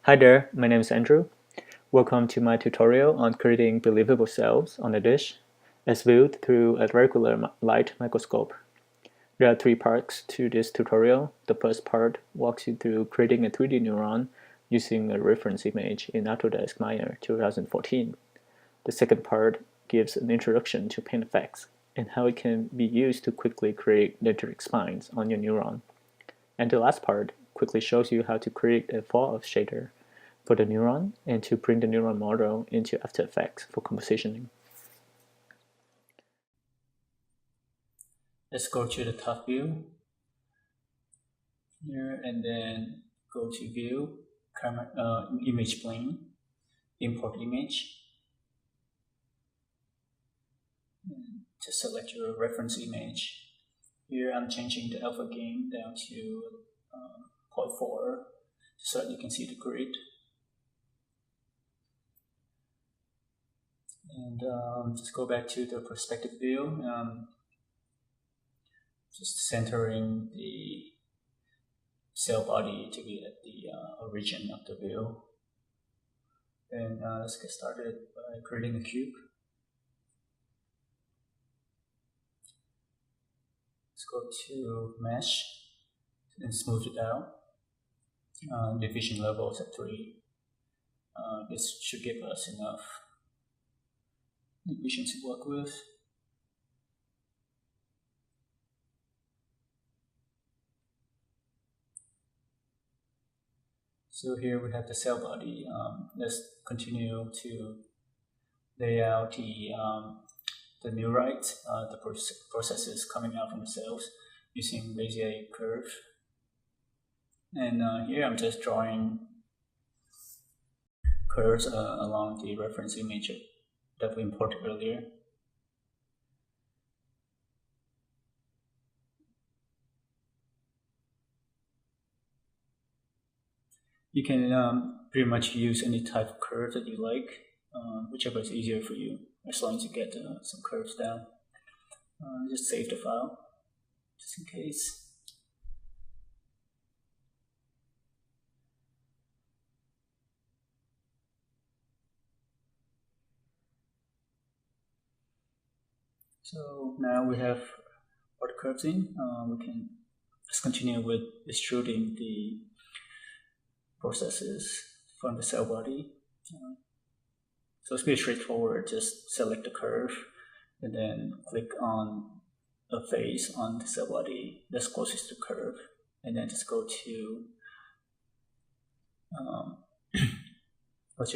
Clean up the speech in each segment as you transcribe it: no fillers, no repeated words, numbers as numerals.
Hi there, my name is Andrew. Welcome to my tutorial on creating believable cells on a dish as viewed through a regular light microscope. There are three parts to this tutorial. The first part walks you through creating a 3D neuron using a reference image in Autodesk Maya 2014. The second part gives an introduction to paint effects and how it can be used to quickly create dendritic spines on your neuron. And the last part quickly shows you how to create a fall-off shader for the neuron and to bring the neuron model into After Effects for compositioning. Let's go to the top view here and then go to view, image plane, import image. And just select your reference image. Here I'm changing the alpha gain down to 0.4 so that you can see the grid. And just go back to the perspective view, just centering the cell body to be at the origin of the view. And let's get started by creating a cube. Let's go to mesh and smooth it out. Division levels at 3. This should give us enough division to work with. So here we have the cell body. Let's continue to lay out the neurite, the processes coming out from the cells using Bezier curve. And here I'm just drawing curves along the reference image that we imported earlier. You can pretty much use any type of curve that you like, whichever is easier for you, as long as you get some curves down. Just save the file, just in case. So now we have all the curves in. We can just continue with extruding the processes from the cell body. So it's pretty straightforward. Just select the curve and then click on a face on the cell body that's closest to the curve, and then just go to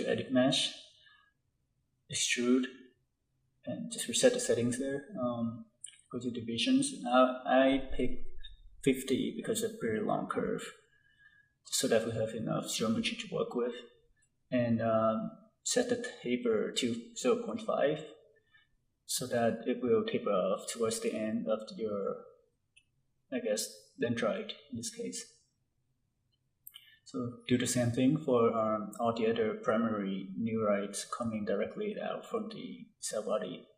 edit mesh, extrude, and just reset the settings there. Go to divisions. Now I pick 50 because it's a pretty long curve, so that we have enough geometry to work with. And set the taper to 0.5 so that it will taper off towards the end of your, I guess, dendrite in this case. So do the same thing for all the other primary neurites coming directly out from the cell body.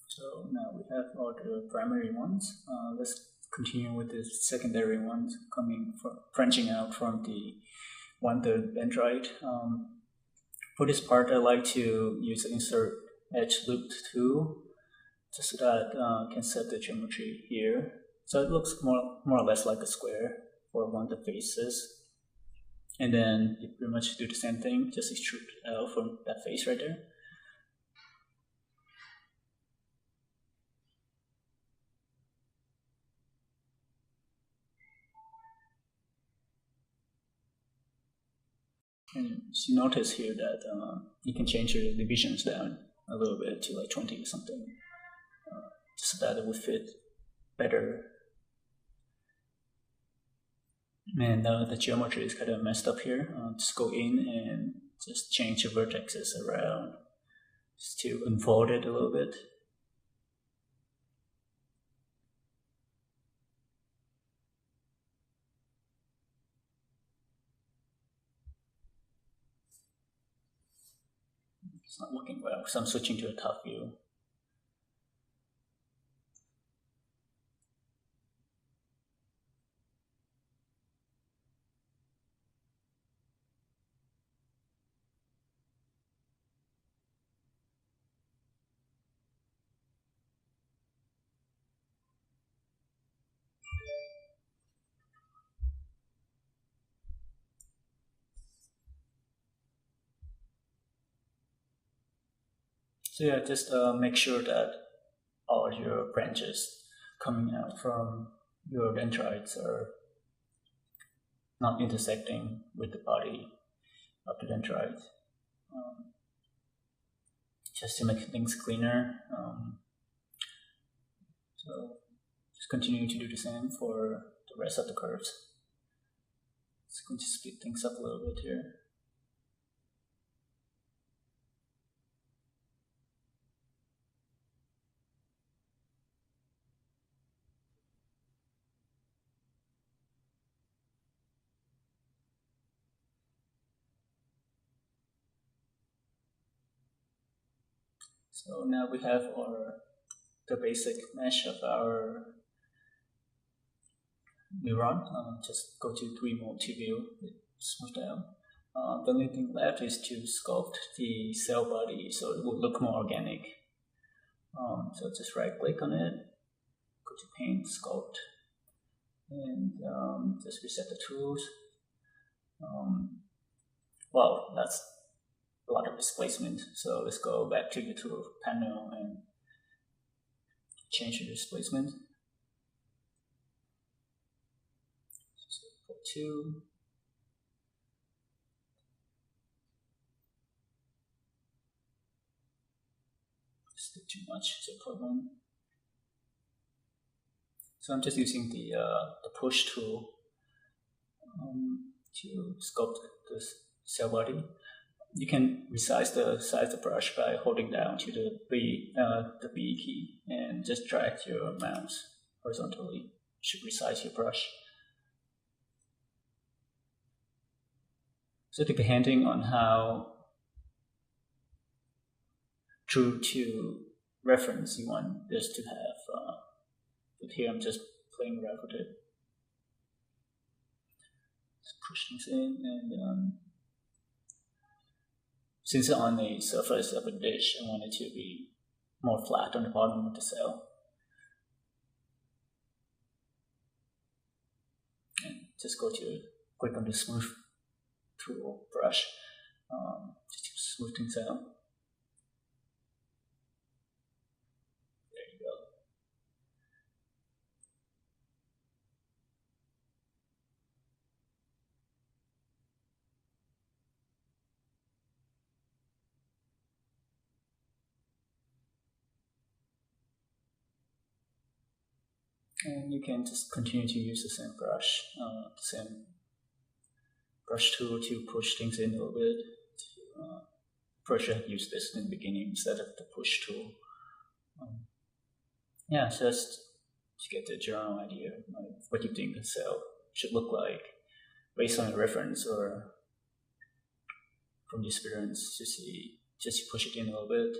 So now we have all the primary ones. Let's continue with the secondary ones branching out from the 1/3 dendrite. For this part, I like to use the insert edge loop tool just so that I can set the geometry here. So it looks more or less like a square for one of the faces. And then you pretty much do the same thing, just extrude out from that face right there. And you notice here that you can change your divisions down a little bit to like 20 or something, so that it would fit better. And the geometry is kind of messed up here. Just go in and just change the vertices around just to unfold it a little bit. It's not working well, so I'm switching to a top view. So yeah, just make sure that all your branches coming out from your dendrites are not intersecting with the body of the dendrite. Just to make things cleaner. So just continue to do the same for the rest of the curves. It's going to speed things up a little bit here. So now we have the basic mesh of our neuron. Just go to 3 mode to view, smooth down. The only thing left is to sculpt the cell body so it would look more organic. So just right click on it, go to paint, sculpt, and just reset the tools. Well, that's a lot of displacement. So let's go back to the tool panel and change the displacement. So put 2. Still too much, so put 1. So I'm just using the push tool to sculpt this cell body. You can resize the size of the brush by holding down to the B key and just drag your mouse horizontally. You should resize your brush. So depending on how true to reference you want this to have, but here I'm just playing around with it. Just push things in, and since it's on the surface of a dish, I want it to be more flat on the bottom of the cell. And just click on the smooth tool brush, just to smooth things out. There you go. And you can just continue to use the same brush, the same brush tool to push things in a little bit. First, you have to use this in the beginning instead of the push tool. Yeah, just to get the general idea of what you think the cell should look like based on a reference or from the experience to see, just to push it in a little bit.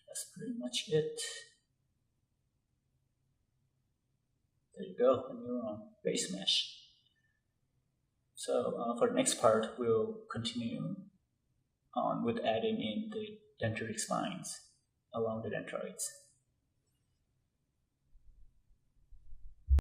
That's pretty much it. There you go, a neuron base mesh. So for the next part, we'll continue on with adding in the dendritic spines along the dendrites.